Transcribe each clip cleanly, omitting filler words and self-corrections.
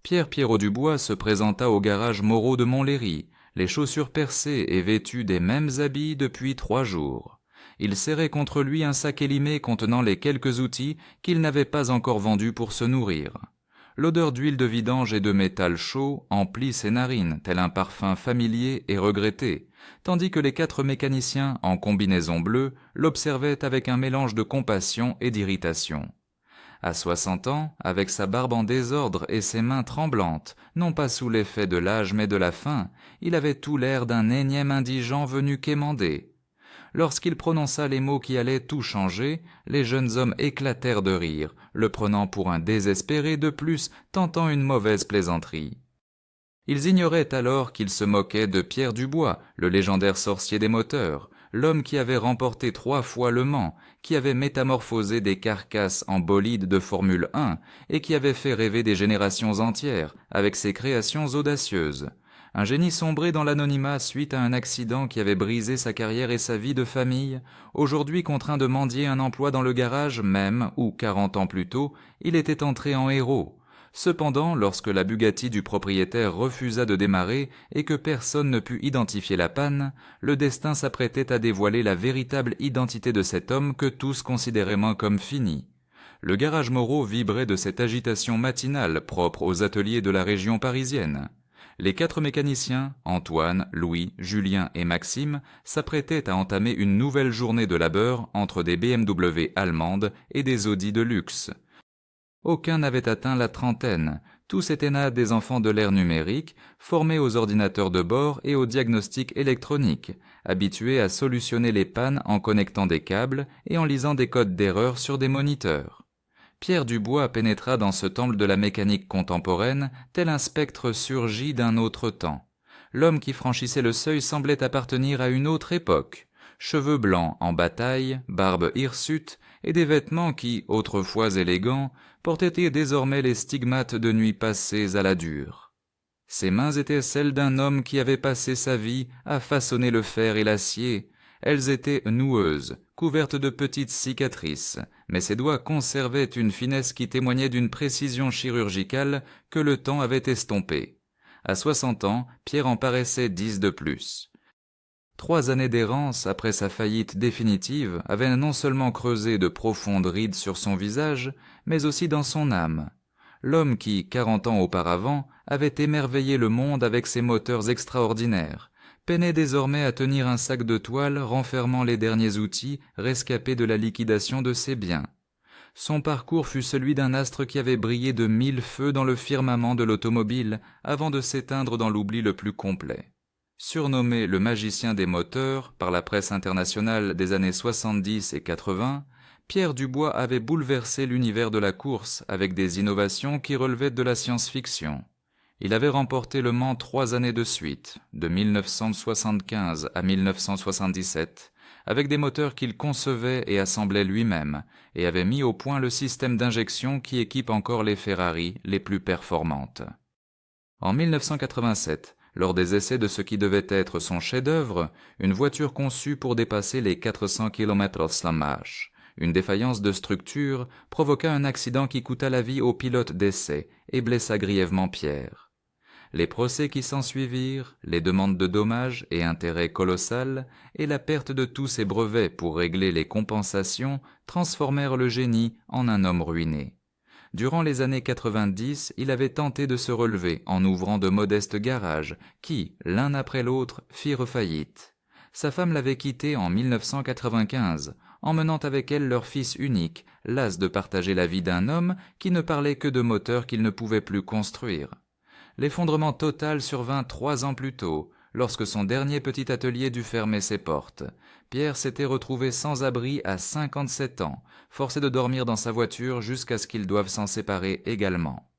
Pierre Pierrot-Dubois se présenta au garage Moreau de Montlhéry, les chaussures percées et vêtu des mêmes habits depuis 3 jours. Il serrait contre lui un sac élimé contenant les quelques outils qu'il n'avait pas encore vendus pour se nourrir. L'odeur d'huile de vidange et de métal chaud emplit ses narines, tel un parfum familier et regretté, tandis que les 4 mécaniciens, en combinaison bleue, l'observaient avec un mélange de compassion et d'irritation. À 60 ans, avec sa barbe en désordre et ses mains tremblantes, non pas sous l'effet de l'âge mais de la faim, il avait tout l'air d'un énième indigent venu quémander. Lorsqu'il prononça les mots qui allaient tout changer, les jeunes hommes éclatèrent de rire, le prenant pour un désespéré de plus tentant une mauvaise plaisanterie. Ils ignoraient alors qu'il se moquait de Pierre Dubois, le légendaire sorcier des moteurs, l'homme qui avait remporté 3 fois Le Mans, qui avait métamorphosé des carcasses en bolides de Formule 1 et qui avait fait rêver des générations entières avec ses créations audacieuses. Un génie sombré dans l'anonymat suite à un accident qui avait brisé sa carrière et sa vie de famille, aujourd'hui contraint de mendier un emploi dans le garage même où, 40 ans plus tôt, il était entré en héros. Cependant, lorsque la Bugatti du propriétaire refusa de démarrer et que personne ne put identifier la panne, le destin s'apprêtait à dévoiler la véritable identité de cet homme que tous considéraient moins comme fini. Le garage Moreau vibrait de cette agitation matinale propre aux ateliers de la région parisienne. Les 4 mécaniciens, Antoine, Louis, Julien et Maxime, s'apprêtaient à entamer une nouvelle journée de labeur entre des BMW allemandes et des Audi de luxe. Aucun n'avait atteint la trentaine, tous étaient nés des enfants de l'ère numérique, formés aux ordinateurs de bord et au diagnostic électronique, habitués à solutionner les pannes en connectant des câbles et en lisant des codes d'erreur sur des moniteurs. Pierre Dubois pénétra dans ce temple de la mécanique contemporaine, tel un spectre surgi d'un autre temps. L'homme qui franchissait le seuil semblait appartenir à une autre époque. Cheveux blancs en bataille, barbe hirsute et des vêtements qui, autrefois élégants, portaient désormais les stigmates de nuits passées à la dure. Ses mains étaient celles d'un homme qui avait passé sa vie à façonner le fer et l'acier. Elles étaient noueuses, couvertes de petites cicatrices, mais ses doigts conservaient une finesse qui témoignait d'une précision chirurgicale que le temps avait estompée. À 60 ans, Pierre en paraissait 10 de plus. 3 années d'errance après sa faillite définitive avaient non seulement creusé de profondes rides sur son visage, mais aussi dans son âme. L'homme qui, 40 ans auparavant, avait émerveillé le monde avec ses moteurs extraordinaires, peinait désormais à tenir un sac de toile renfermant les derniers outils rescapés de la liquidation de ses biens. Son parcours fut celui d'un astre qui avait brillé de 1000 feux dans le firmament de l'automobile avant de s'éteindre dans l'oubli le plus complet. Surnommé le magicien des moteurs par la presse internationale des années 70 et 80, Pierre Dubois avait bouleversé l'univers de la course avec des innovations qui relevaient de la science-fiction. Il avait remporté Le Mans 3 années de suite, de 1975 à 1977, avec des moteurs qu'il concevait et assemblait lui-même, et avait mis au point le système d'injection qui équipe encore les Ferrari les plus performantes. En 1987, lors des essais de ce qui devait être son chef-d'œuvre, une voiture conçue pour dépasser les 400 km/h, une défaillance de structure, provoqua un accident qui coûta la vie au pilote d'essai et blessa grièvement Pierre. Les procès qui s'ensuivirent, les demandes de dommages et intérêts colossales et la perte de tous ses brevets pour régler les compensations transformèrent le génie en un homme ruiné. Durant les années 90, il avait tenté de se relever en ouvrant de modestes garages qui, l'un après l'autre, firent faillite. Sa femme l'avait quitté en 1995, emmenant avec elle leur fils unique, las de partager la vie d'un homme qui ne parlait que de moteurs qu'il ne pouvait plus construire. L'effondrement total survint 3 ans plus tôt, lorsque son dernier petit atelier dut fermer ses portes. Pierre s'était retrouvé sans abri à 57 ans, forcé de dormir dans sa voiture jusqu'à ce qu'ils doivent s'en séparer également.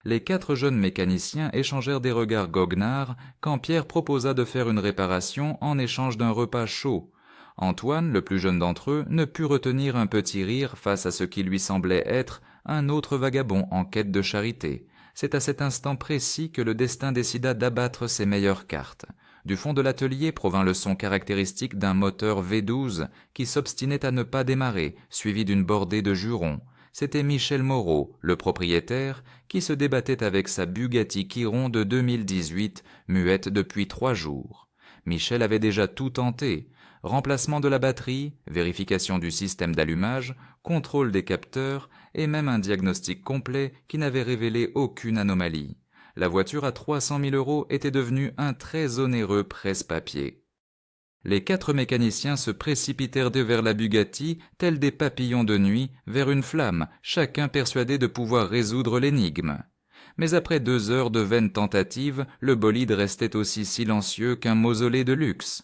Les 4 jeunes mécaniciens échangèrent des regards goguenards quand Pierre proposa de faire une réparation en échange d'un repas chaud. Antoine, le plus jeune d'entre eux, ne put retenir un petit rire face à ce qui lui semblait être un autre vagabond en quête de charité. C'est à cet instant précis que le destin décida d'abattre ses meilleures cartes. Du fond de l'atelier provint le son caractéristique d'un moteur V12 qui s'obstinait à ne pas démarrer, suivi d'une bordée de jurons. C'était Michel Moreau, le propriétaire, qui se débattait avec sa Bugatti Chiron de 2018, muette depuis 3 jours. Michel avait déjà tout tenté. Remplacement de la batterie, vérification du système d'allumage, contrôle des capteurs et même un diagnostic complet qui n'avait révélé aucune anomalie. La voiture à 300 000 € était devenue un très onéreux presse-papier. Les 4 mécaniciens se précipitèrent vers la Bugatti, tels des papillons de nuit, vers une flamme, chacun persuadé de pouvoir résoudre l'énigme. Mais après 2 heures de vaines tentatives, le bolide restait aussi silencieux qu'un mausolée de luxe.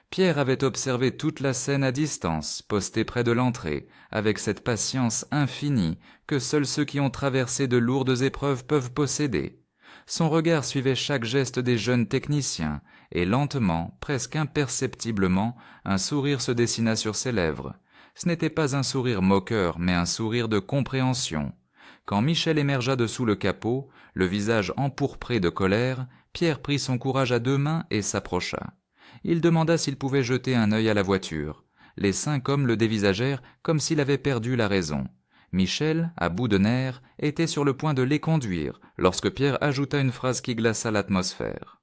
Pierre avait observé toute la scène à distance, posté près de l'entrée, avec cette patience infinie que seuls ceux qui ont traversé de lourdes épreuves peuvent posséder. Son regard suivait chaque geste des jeunes techniciens, et lentement, presque imperceptiblement, un sourire se dessina sur ses lèvres. Ce n'était pas un sourire moqueur, mais un sourire de compréhension. Quand Michel émergea de sous le capot, le visage empourpré de colère, Pierre prit son courage à 2 mains et s'approcha. Il demanda s'il pouvait jeter un œil à la voiture. Les 5 hommes le dévisagèrent comme s'il avait perdu la raison. Michel, à bout de nerfs, était sur le point de les conduire, lorsque Pierre ajouta une phrase qui glaça l'atmosphère.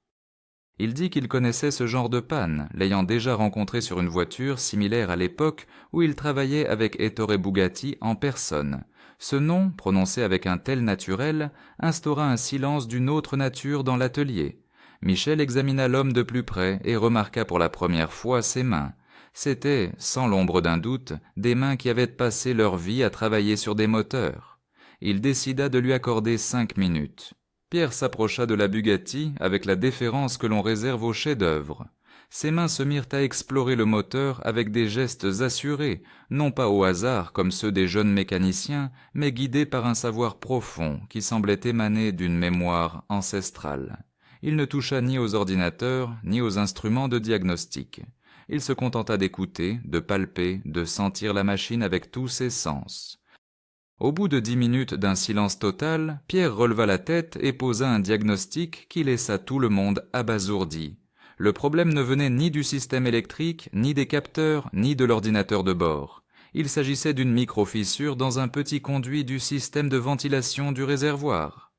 Il dit qu'il connaissait ce genre de panne, l'ayant déjà rencontré sur une voiture similaire à l'époque où il travaillait avec Ettore Bugatti en personne. Ce nom, prononcé avec un tel naturel, instaura un silence d'une autre nature dans l'atelier. Michel examina l'homme de plus près et remarqua pour la première fois ses mains. C'étaient, sans l'ombre d'un doute, des mains qui avaient passé leur vie à travailler sur des moteurs. Il décida de lui accorder 5 minutes. Pierre s'approcha de la Bugatti avec la déférence que l'on réserve aux chefs-d'œuvre. Ses mains se mirent à explorer le moteur avec des gestes assurés, non pas au hasard comme ceux des jeunes mécaniciens, mais guidés par un savoir profond qui semblait émaner d'une mémoire ancestrale. Il ne toucha ni aux ordinateurs, ni aux instruments de diagnostic. Il se contenta d'écouter, de palper, de sentir la machine avec tous ses sens. Au bout de 10 minutes d'un silence total, Pierre releva la tête et posa un diagnostic qui laissa tout le monde abasourdi. Le problème ne venait ni du système électrique, ni des capteurs, ni de l'ordinateur de bord. Il s'agissait d'une micro-fissure dans un petit conduit du système de ventilation du réservoir.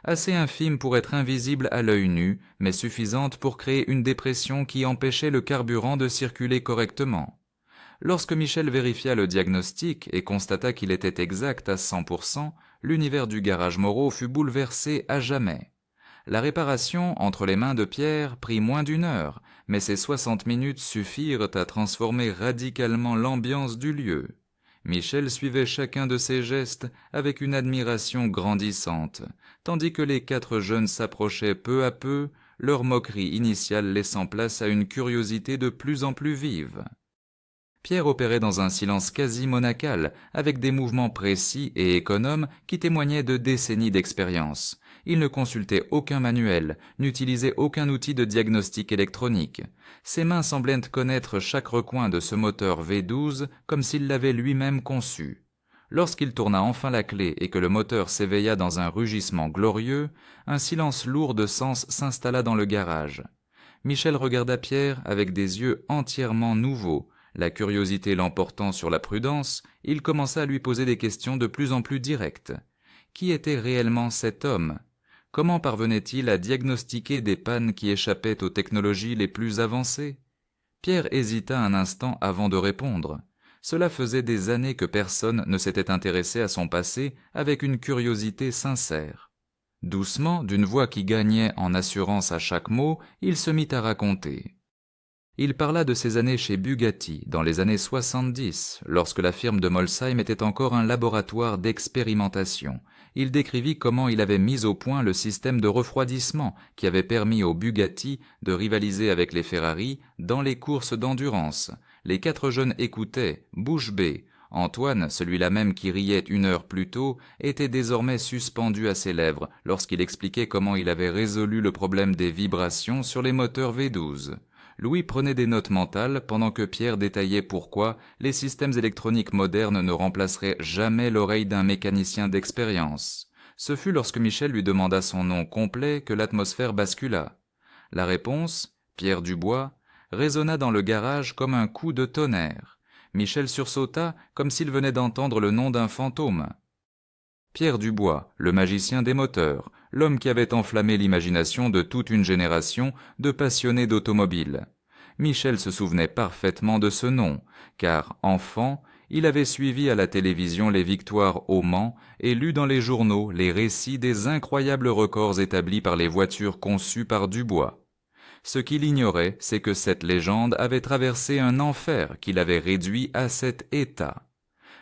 Assez infime pour être invisible à l'œil nu, mais suffisante pour créer une dépression qui empêchait le carburant de circuler correctement. Lorsque Michel vérifia le diagnostic et constata qu'il était exact à 100%, l'univers du garage Moreau fut bouleversé à jamais. La réparation, entre les mains de Pierre, prit moins d'1 heure, mais ces 60 minutes suffirent à transformer radicalement l'ambiance du lieu. Michel suivait chacun de ses gestes avec une admiration grandissante, tandis que les 4 jeunes s'approchaient peu à peu, leur moquerie initiale laissant place à une curiosité de plus en plus vive. Pierre opérait dans un silence quasi monacal, avec des mouvements précis et économes qui témoignaient de décennies d'expérience. Il ne consultait aucun manuel, n'utilisait aucun outil de diagnostic électronique. Ses mains semblaient connaître chaque recoin de ce moteur V12 comme s'il l'avait lui-même conçu. Lorsqu'il tourna enfin la clé et que le moteur s'éveilla dans un rugissement glorieux, un silence lourd de sens s'installa dans le garage. Michel regarda Pierre avec des yeux entièrement nouveaux. La curiosité l'emportant sur la prudence, il commença à lui poser des questions de plus en plus directes. Qui était réellement cet homme? Comment parvenait-il à diagnostiquer des pannes qui échappaient aux technologies les plus avancées? Pierre hésita un instant avant de répondre. Cela faisait des années que personne ne s'était intéressé à son passé avec une curiosité sincère. Doucement, d'une voix qui gagnait en assurance à chaque mot, il se mit à raconter. Il parla de ses années chez Bugatti, dans les années 70, lorsque la firme de Molsheim était encore un laboratoire d'expérimentation. Il décrivit comment il avait mis au point le système de refroidissement qui avait permis aux Bugatti de rivaliser avec les Ferrari dans les courses d'endurance. Les 4 jeunes écoutaient, bouche bée. Antoine, celui-là même qui riait 1 heure plus tôt, était désormais suspendu à ses lèvres lorsqu'il expliquait comment il avait résolu le problème des vibrations sur les moteurs V12. Louis prenait des notes mentales pendant que Pierre détaillait pourquoi les systèmes électroniques modernes ne remplaceraient jamais l'oreille d'un mécanicien d'expérience. Ce fut lorsque Michel lui demanda son nom complet que l'atmosphère bascula. La réponse, Pierre Dubois, résonna dans le garage comme un coup de tonnerre. Michel sursauta comme s'il venait d'entendre le nom d'un fantôme. Pierre Dubois, le magicien des moteurs, l'homme qui avait enflammé l'imagination de toute une génération de passionnés d'automobile. Michel se souvenait parfaitement de ce nom, car, enfant, il avait suivi à la télévision les victoires au Mans et lu dans les journaux les récits des incroyables records établis par les voitures conçues par Dubois. Ce qu'il ignorait, c'est que cette légende avait traversé un enfer qui l'avait réduit à cet état.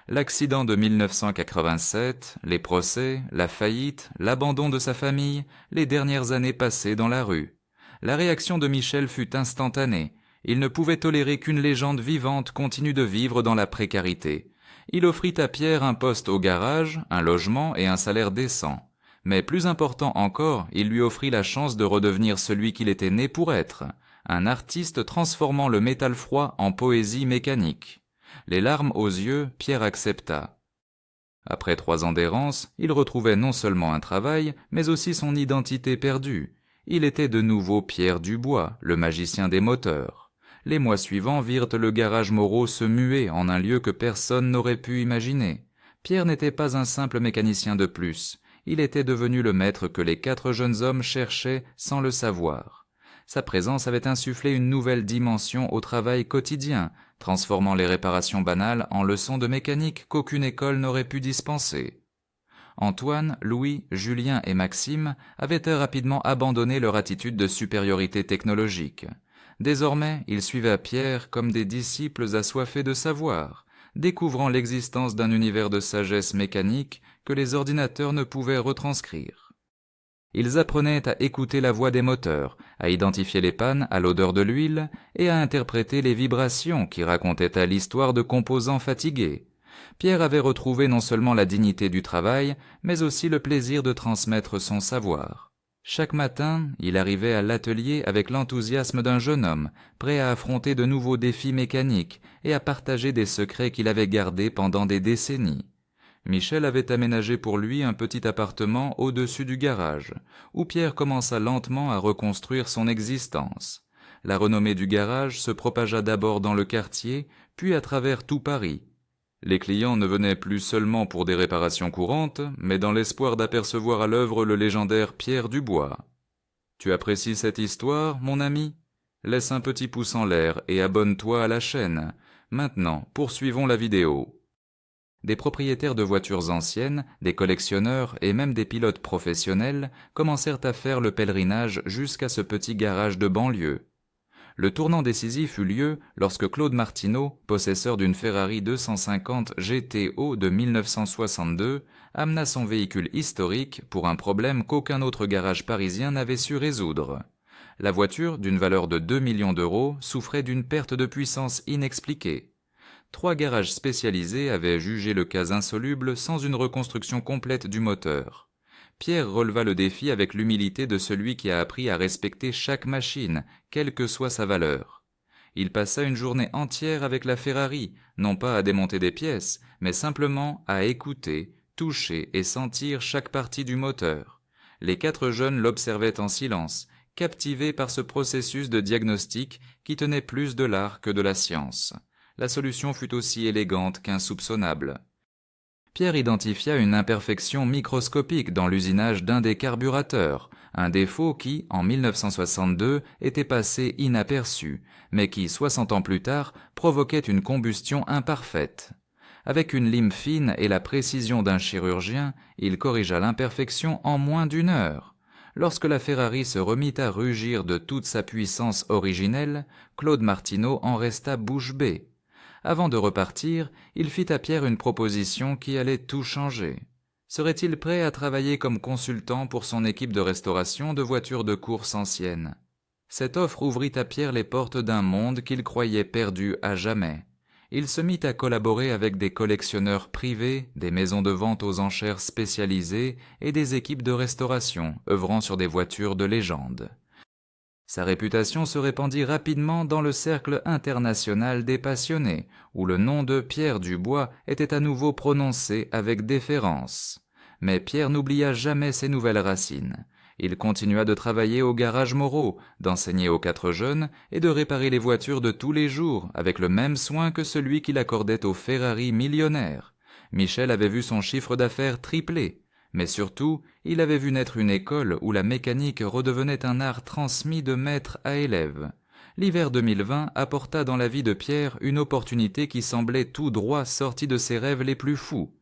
L'accident de 1987, les procès, la faillite, l'abandon de sa famille, les dernières années passées dans la rue. La réaction de Michel fut instantanée. Il ne pouvait tolérer qu'une légende vivante continue de vivre dans la précarité. Il offrit à Pierre un poste au garage, un logement et un salaire décent. Mais plus important encore, il lui offrit la chance de redevenir celui qu'il était né pour être, un artiste transformant le métal froid en poésie mécanique. Les larmes aux yeux, Pierre accepta. Après 3 ans d'errance, il retrouvait non seulement un travail, mais aussi son identité perdue. Il était de nouveau Pierre Dubois, le magicien des moteurs. Les mois suivants virent le garage Moreau se muer en un lieu que personne n'aurait pu imaginer. Pierre n'était pas un simple mécanicien de plus. Il était devenu le maître que les 4 jeunes hommes cherchaient sans le savoir. Sa présence avait insufflé une nouvelle dimension au travail quotidien, transformant les réparations banales en leçons de mécanique qu'aucune école n'aurait pu dispenser. Antoine, Louis, Julien et Maxime avaient rapidement abandonné leur attitude de supériorité technologique. Désormais, ils suivaient Pierre comme des disciples assoiffés de savoir, découvrant l'existence d'un univers de sagesse mécanique que les ordinateurs ne pouvaient retranscrire. Ils apprenaient à écouter la voix des moteurs, à identifier les pannes à l'odeur de l'huile et à interpréter les vibrations qui racontaient à l'histoire de composants fatigués. Pierre avait retrouvé non seulement la dignité du travail, mais aussi le plaisir de transmettre son savoir. Chaque matin, il arrivait à l'atelier avec l'enthousiasme d'un jeune homme, prêt à affronter de nouveaux défis mécaniques et à partager des secrets qu'il avait gardés pendant des décennies. Michel avait aménagé pour lui un petit appartement au-dessus du garage, où Pierre commença lentement à reconstruire son existence. La renommée du garage se propagea d'abord dans le quartier, puis à travers tout Paris. Les clients ne venaient plus seulement pour des réparations courantes, mais dans l'espoir d'apercevoir à l'œuvre le légendaire Pierre Dubois. Tu apprécies cette histoire, mon ami? Laisse un petit pouce en l'air et abonne-toi à la chaîne. Maintenant, poursuivons la vidéo. Des propriétaires de voitures anciennes, des collectionneurs et même des pilotes professionnels commencèrent à faire le pèlerinage jusqu'à ce petit garage de banlieue. Le tournant décisif eut lieu lorsque Claude Martineau, possesseur d'une Ferrari 250 GTO de 1962, amena son véhicule historique pour un problème qu'aucun autre garage parisien n'avait su résoudre. La voiture, d'une valeur de 2 millions d'euros, souffrait d'une perte de puissance inexpliquée. 3 garages spécialisés avaient jugé le cas insoluble sans une reconstruction complète du moteur. Pierre releva le défi avec l'humilité de celui qui a appris à respecter chaque machine, quelle que soit sa valeur. Il passa une journée entière avec la Ferrari, non pas à démonter des pièces, mais simplement à écouter, toucher et sentir chaque partie du moteur. Les 4 jeunes l'observaient en silence, captivés par ce processus de diagnostic qui tenait plus de l'art que de la science. La solution fut aussi élégante qu'insoupçonnable. Pierre identifia une imperfection microscopique dans l'usinage d'un des carburateurs, un défaut qui, en 1962, était passé inaperçu, mais qui, 60 ans plus tard, provoquait une combustion imparfaite. Avec une lime fine et la précision d'un chirurgien, il corrigea l'imperfection en moins d'1 heure. Lorsque la Ferrari se remit à rugir de toute sa puissance originelle, Claude Martineau en resta bouche bée. Avant de repartir, il fit à Pierre une proposition qui allait tout changer. Serait-il prêt à travailler comme consultant pour son équipe de restauration de voitures de course anciennes? Cette offre ouvrit à Pierre les portes d'un monde qu'il croyait perdu à jamais. Il se mit à collaborer avec des collectionneurs privés, des maisons de vente aux enchères spécialisées et des équipes de restauration œuvrant sur des voitures de légende. Sa réputation se répandit rapidement dans le cercle international des passionnés, où le nom de Pierre Dubois était à nouveau prononcé avec déférence. Mais Pierre n'oublia jamais ses nouvelles racines. Il continua de travailler au garage Moreau, d'enseigner aux 4 jeunes et de réparer les voitures de tous les jours avec le même soin que celui qu'il accordait aux Ferrari millionnaires. Michel avait vu son chiffre d'affaires tripler, mais surtout, il avait vu naître une école où la mécanique redevenait un art transmis de maître à élève. L'hiver 2020 apporta dans la vie de Pierre une opportunité qui semblait tout droit sortie de ses rêves les plus fous.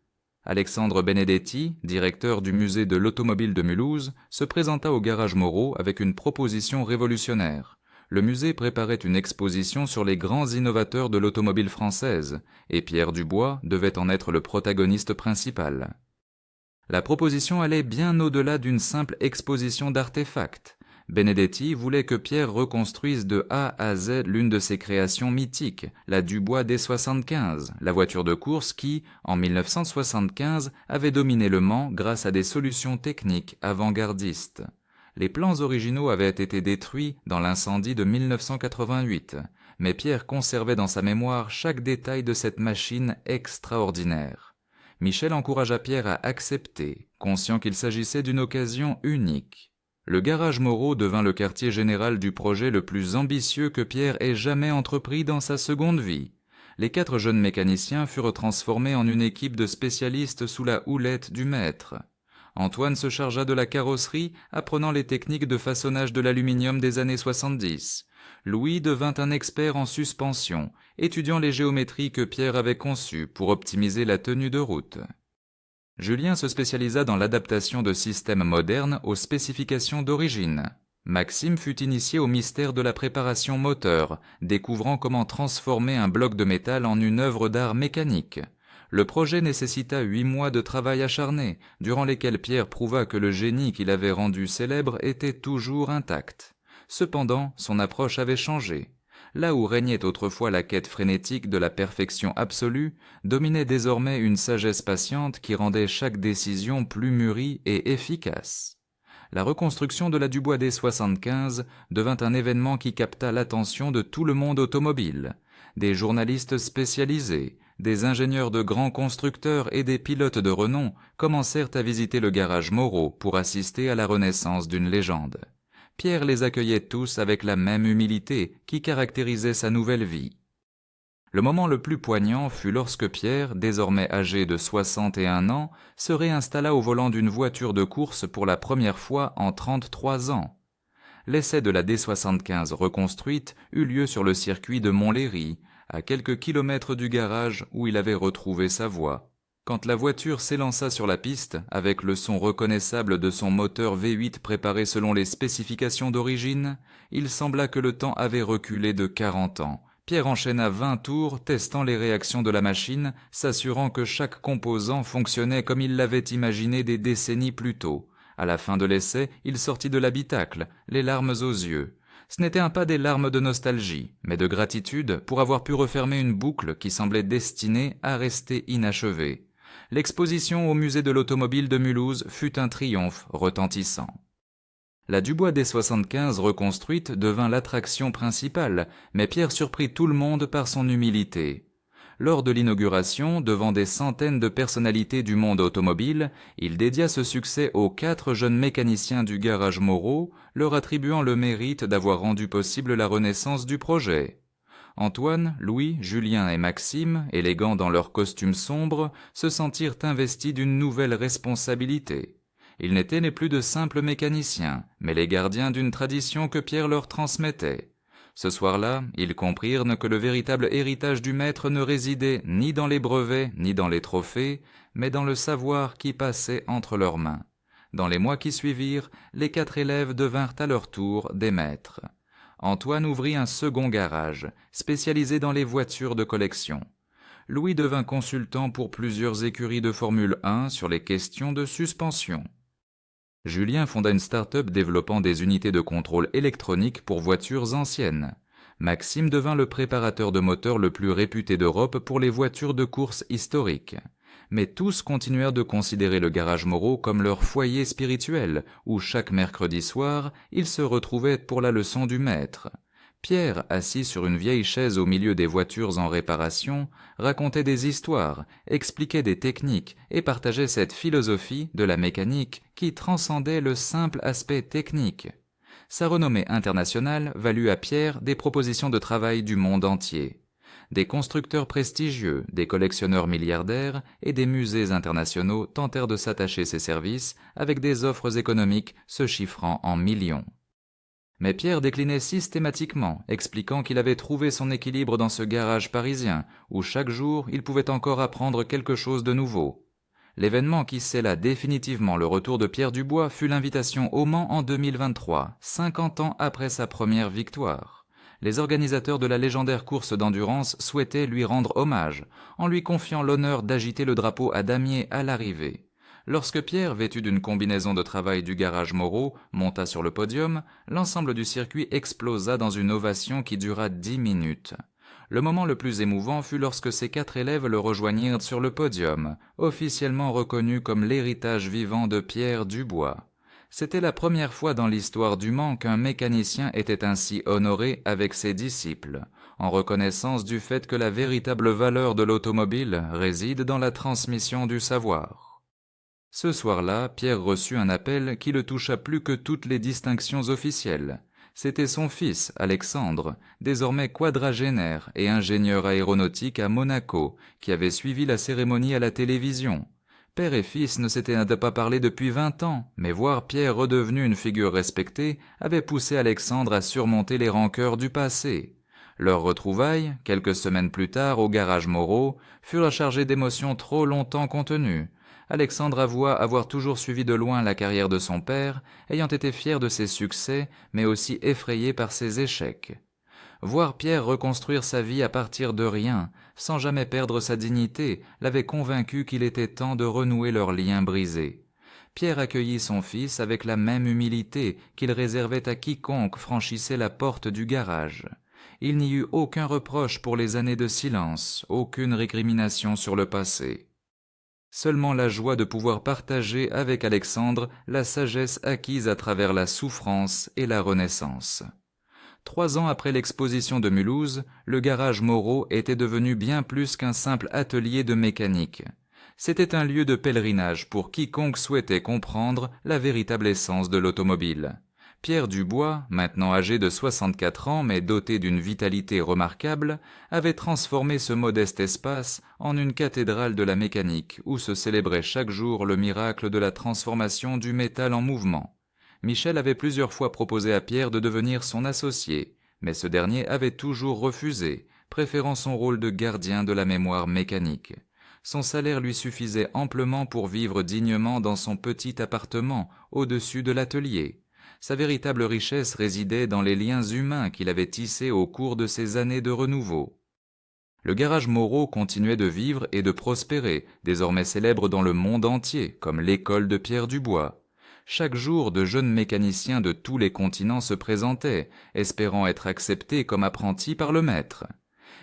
Alexandre Benedetti, directeur du musée de l'automobile de Mulhouse, se présenta au garage Moreau avec une proposition révolutionnaire. Le musée préparait une exposition sur les grands innovateurs de l'automobile française, et Pierre Dubois devait en être le protagoniste principal. La proposition allait bien au-delà d'une simple exposition d'artefacts. Benedetti voulait que Pierre reconstruise de A à Z l'une de ses créations mythiques, la Dubois D75, la voiture de course qui, en 1975, avait dominé Le Mans grâce à des solutions techniques avant-gardistes. Les plans originaux avaient été détruits dans l'incendie de 1988, mais Pierre conservait dans sa mémoire chaque détail de cette machine extraordinaire. Michel encouragea Pierre à accepter, conscient qu'il s'agissait d'une occasion unique. Le garage Moreau devint le quartier général du projet le plus ambitieux que Pierre ait jamais entrepris dans sa seconde vie. Les 4 jeunes mécaniciens furent transformés en une équipe de spécialistes sous la houlette du maître. Antoine se chargea de la carrosserie, apprenant les techniques de façonnage de l'aluminium des années 70. Louis devint un expert en suspension, étudiant les géométries que Pierre avait conçues pour optimiser la tenue de route. Julien se spécialisa dans l'adaptation de systèmes modernes aux spécifications d'origine. Maxime fut initié au mystère de la préparation moteur, découvrant comment transformer un bloc de métal en une œuvre d'art mécanique. Le projet nécessita 8 mois de travail acharné, durant lesquels Pierre prouva que le génie qu'il avait rendu célèbre était toujours intact. Cependant, son approche avait changé. Là où régnait autrefois la quête frénétique de la perfection absolue, dominait désormais une sagesse patiente qui rendait chaque décision plus mûrie et efficace. La reconstruction de la Dubois D75 devint un événement qui capta l'attention de tout le monde automobile. Des journalistes spécialisés, des ingénieurs de grands constructeurs et des pilotes de renom commencèrent à visiter le garage Moreau pour assister à la renaissance d'une légende. Pierre les accueillait tous avec la même humilité qui caractérisait sa nouvelle vie. Le moment le plus poignant fut lorsque Pierre, désormais âgé de 61 ans, se réinstalla au volant d'une voiture de course pour la première fois en 33 ans. L'essai de la D75 reconstruite eut lieu sur le circuit de Montlhéry, à quelques kilomètres du garage où il avait retrouvé sa voie. Quand la voiture s'élança sur la piste, avec le son reconnaissable de son moteur V8 préparé selon les spécifications d'origine, il sembla que le temps avait reculé de 40 ans. Pierre enchaîna 20 tours, testant les réactions de la machine, s'assurant que chaque composant fonctionnait comme il l'avait imaginé des décennies plus tôt. À la fin de l'essai, il sortit de l'habitacle, les larmes aux yeux. Ce n'étaient pas des larmes de nostalgie, mais de gratitude pour avoir pu refermer une boucle qui semblait destinée à rester inachevée. L'exposition au musée de l'automobile de Mulhouse fut un triomphe retentissant. La Dubois D75 reconstruite devint l'attraction principale, mais Pierre surprit tout le monde par son humilité. Lors de l'inauguration, devant des centaines de personnalités du monde automobile, il dédia ce succès aux 4 jeunes mécaniciens du garage Moreau, leur attribuant le mérite d'avoir rendu possible la renaissance du projet. Antoine, Louis, Julien et Maxime, élégants dans leurs costumes sombres, se sentirent investis d'une nouvelle responsabilité. Ils n'étaient ni plus de simples mécaniciens, mais les gardiens d'une tradition que Pierre leur transmettait. Ce soir-là, ils comprirent que le véritable héritage du maître ne résidait ni dans les brevets ni dans les trophées, mais dans le savoir qui passait entre leurs mains. Dans les mois qui suivirent, les 4 élèves devinrent à leur tour des maîtres. Antoine ouvrit un second garage, spécialisé dans les voitures de collection. Louis devint consultant pour plusieurs écuries de Formule 1 sur les questions de suspension. Julien fonda une start-up développant des unités de contrôle électronique pour voitures anciennes. Maxime devint le préparateur de moteurs le plus réputé d'Europe pour les voitures de course historiques. Mais tous continuèrent de considérer le garage Moreau comme leur foyer spirituel, où chaque mercredi soir, ils se retrouvaient pour la leçon du maître. Pierre, assis sur une vieille chaise au milieu des voitures en réparation, racontait des histoires, expliquait des techniques et partageait cette philosophie de la mécanique qui transcendait le simple aspect technique. Sa renommée internationale valut à Pierre des propositions de travail du monde entier. Des constructeurs prestigieux, des collectionneurs milliardaires et des musées internationaux tentèrent de s'attacher ses services avec des offres économiques se chiffrant en millions. Mais Pierre déclinait systématiquement, expliquant qu'il avait trouvé son équilibre dans ce garage parisien, où chaque jour il pouvait encore apprendre quelque chose de nouveau. L'événement qui scella définitivement le retour de Pierre Dubois fut l'invitation au Mans en 2023, 50 ans après sa première victoire. Les organisateurs de la légendaire course d'endurance souhaitaient lui rendre hommage, en lui confiant l'honneur d'agiter le drapeau à damier à l'arrivée. Lorsque Pierre, vêtu d'une combinaison de travail du garage Moreau, monta sur le podium, l'ensemble du circuit explosa dans une ovation qui dura 10 minutes. Le moment le plus émouvant fut lorsque ses 4 élèves le rejoignirent sur le podium, officiellement reconnu comme l'héritage vivant de Pierre Dubois. C'était la première fois dans l'histoire du Mans qu'un mécanicien était ainsi honoré avec ses disciples, en reconnaissance du fait que la véritable valeur de l'automobile réside dans la transmission du savoir. Ce soir-là, Pierre reçut un appel qui le toucha plus que toutes les distinctions officielles. C'était son fils, Alexandre, désormais quadragénaire et ingénieur aéronautique à Monaco, qui avait suivi la cérémonie à la télévision. Père et fils ne s'étaient pas parlé depuis 20 ans, mais voir Pierre redevenu une figure respectée avait poussé Alexandre à surmonter les rancœurs du passé. Leurs retrouvailles, quelques semaines plus tard au garage Moreau, furent chargées d'émotions trop longtemps contenues. Alexandre avoua avoir toujours suivi de loin la carrière de son père, ayant été fier de ses succès, mais aussi effrayé par ses échecs. Voir Pierre reconstruire sa vie à partir de rien, sans jamais perdre sa dignité, l'avait convaincu qu'il était temps de renouer leurs liens brisés. Pierre accueillit son fils avec la même humilité qu'il réservait à quiconque franchissait la porte du garage. Il n'y eut aucun reproche pour les années de silence, aucune récrimination sur le passé. Seulement la joie de pouvoir partager avec Alexandre la sagesse acquise à travers la souffrance et la renaissance. 3 ans après l'exposition de Mulhouse, le garage Moreau était devenu bien plus qu'un simple atelier de mécanique. C'était un lieu de pèlerinage pour quiconque souhaitait comprendre la véritable essence de l'automobile. Pierre Dubois, maintenant âgé de 64 ans mais doté d'une vitalité remarquable, avait transformé ce modeste espace en une cathédrale de la mécanique où se célébrait chaque jour le miracle de la transformation du métal en mouvement. Michel avait plusieurs fois proposé à Pierre de devenir son associé, mais ce dernier avait toujours refusé, préférant son rôle de gardien de la mémoire mécanique. Son salaire lui suffisait amplement pour vivre dignement dans son petit appartement au-dessus de l'atelier. Sa véritable richesse résidait dans les liens humains qu'il avait tissés au cours de ces années de renouveau. Le garage Moreau continuait de vivre et de prospérer, désormais célèbre dans le monde entier, comme l'école de Pierre Dubois. Chaque jour, de jeunes mécaniciens de tous les continents se présentaient, espérant être acceptés comme apprentis par le maître.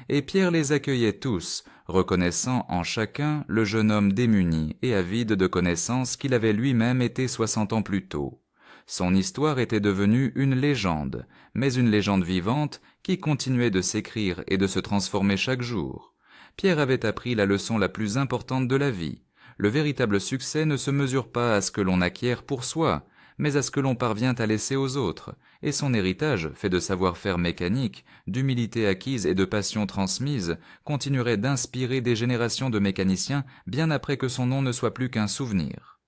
Et Pierre les accueillait tous, reconnaissant en chacun le jeune homme démuni et avide de connaissances qu'il avait lui-même été 60 ans plus tôt. Son histoire était devenue une légende, mais une légende vivante qui continuait de s'écrire et de se transformer chaque jour. Pierre avait appris la leçon la plus importante de la vie. Le véritable succès ne se mesure pas à ce que l'on acquiert pour soi, mais à ce que l'on parvient à laisser aux autres, et son héritage, fait de savoir-faire mécanique, d'humilité acquise et de passion transmise, continuerait d'inspirer des générations de mécaniciens bien après que son nom ne soit plus qu'un souvenir.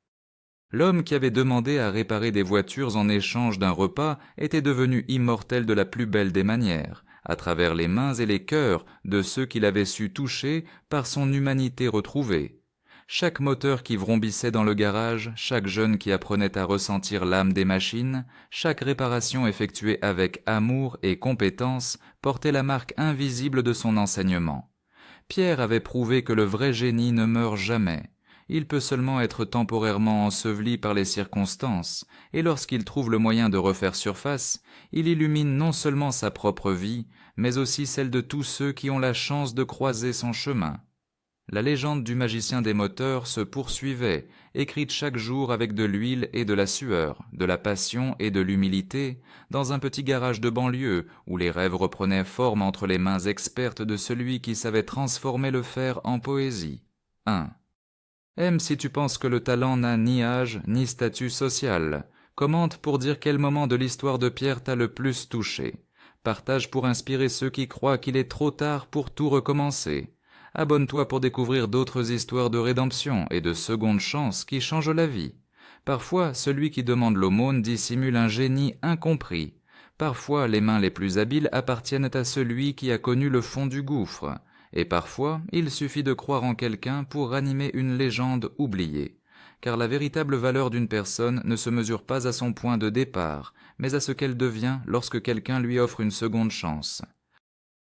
L'homme qui avait demandé à réparer des voitures en échange d'un repas était devenu immortel de la plus belle des manières, à travers les mains et les cœurs de ceux qu'il avait su toucher par son humanité retrouvée. Chaque moteur qui vrombissait dans le garage, chaque jeune qui apprenait à ressentir l'âme des machines, chaque réparation effectuée avec amour et compétence portait la marque invisible de son enseignement. Pierre avait prouvé que le vrai génie ne meurt jamais. Il peut seulement être temporairement enseveli par les circonstances, et lorsqu'il trouve le moyen de refaire surface, il illumine non seulement sa propre vie, mais aussi celle de tous ceux qui ont la chance de croiser son chemin. La légende du magicien des moteurs se poursuivait, écrite chaque jour avec de l'huile et de la sueur, de la passion et de l'humilité, dans un petit garage de banlieue où les rêves reprenaient forme entre les mains expertes de celui qui savait transformer le fer en poésie. 1. Aime si tu penses que le talent n'a ni âge ni statut social. Commente pour dire quel moment de l'histoire de Pierre t'a le plus touché. Partage pour inspirer ceux qui croient qu'il est trop tard pour tout recommencer. Abonne-toi pour découvrir d'autres histoires de rédemption et de seconde chance qui changent la vie. Parfois, celui qui demande l'aumône dissimule un génie incompris. Parfois, les mains les plus habiles appartiennent à celui qui a connu le fond du gouffre. Et parfois, il suffit de croire en quelqu'un pour ranimer une légende oubliée. Car la véritable valeur d'une personne ne se mesure pas à son point de départ, mais à ce qu'elle devient lorsque quelqu'un lui offre une seconde chance.